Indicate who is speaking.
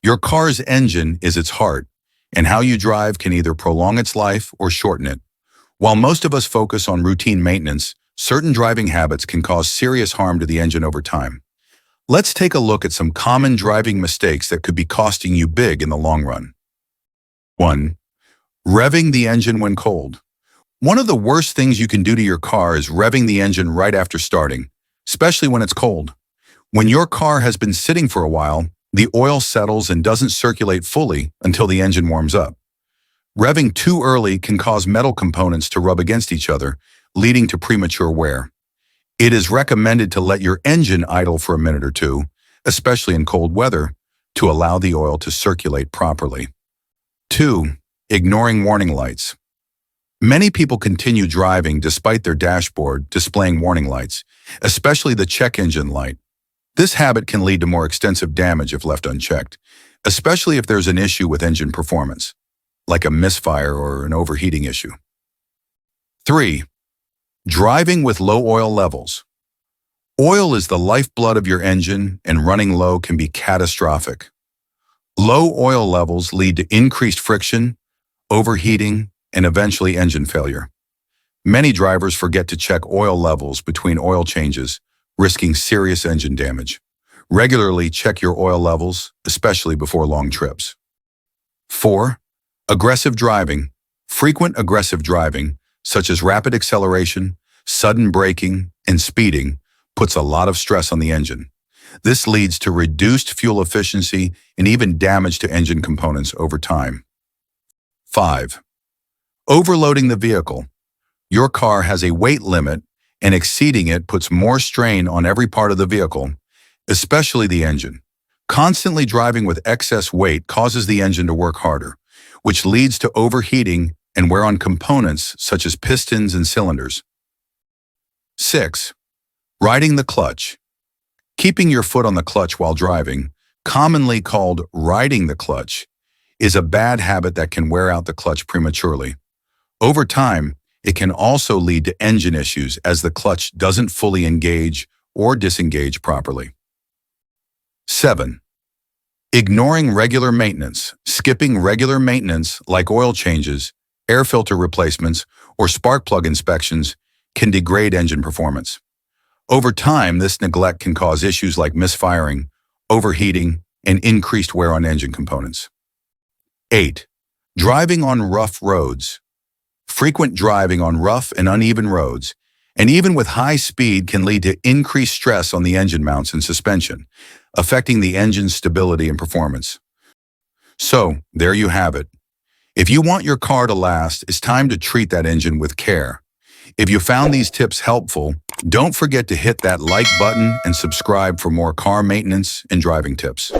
Speaker 1: Your car's engine is its heart, and how you drive can either prolong its life or shorten it. While most of us focus on routine maintenance, certain driving habits can cause serious harm to the engine over time. Let's take a look at some common driving mistakes that could be costing you big in the long run. 1. Revving the engine when cold. One of the worst things you can do to your car is revving the engine right after starting, especially when it's cold. When your car has been sitting for a while, the oil settles and doesn't circulate fully until the engine warms up. Revving too early can cause metal components to rub against each other, leading to premature wear. It is recommended to let your engine idle for a minute or two, especially in cold weather, to allow the oil to circulate properly. 2. Ignoring warning lights. Many people continue driving despite their dashboard displaying warning lights, especially the check engine light. This habit can lead to more extensive damage if left unchecked, especially if there's an issue with engine performance, like a misfire or an overheating issue. 3. Driving with low oil levels. Oil is the lifeblood of your engine, and running low can be catastrophic. Low oil levels lead to increased friction, overheating, and eventually engine failure. Many drivers forget to check oil levels between oil changes, risking serious engine damage. Regularly check your oil levels, especially before long trips. 4. Aggressive driving. Frequent aggressive driving, such as rapid acceleration, sudden braking, and speeding, puts a lot of stress on the engine. This leads to reduced fuel efficiency and even damage to engine components over time. 5. Overloading the vehicle. Your car has a weight limit, and exceeding it puts more strain on every part of the vehicle, especially the engine. Constantly driving with excess weight causes the engine to work harder, which leads to overheating and wear on components such as pistons and cylinders. 6. Riding the clutch. Keeping your foot on the clutch while driving, commonly called riding the clutch, is a bad habit that can wear out the clutch prematurely. Over time, it can also lead to engine issues as the clutch doesn't fully engage or disengage properly. 7. Ignoring regular maintenance. Skipping regular maintenance like oil changes, air filter replacements, or spark plug inspections can degrade engine performance. Over time, this neglect can cause issues like misfiring, overheating, and increased wear on engine components. 8. Driving on rough roads. Frequent driving on rough and uneven roads, and even with high speed, can lead to increased stress on the engine mounts and suspension, affecting the engine's stability and performance. So, there you have it. If you want your car to last, it's time to treat that engine with care. If you found these tips helpful, don't forget to hit that like button and subscribe for more car maintenance and driving tips.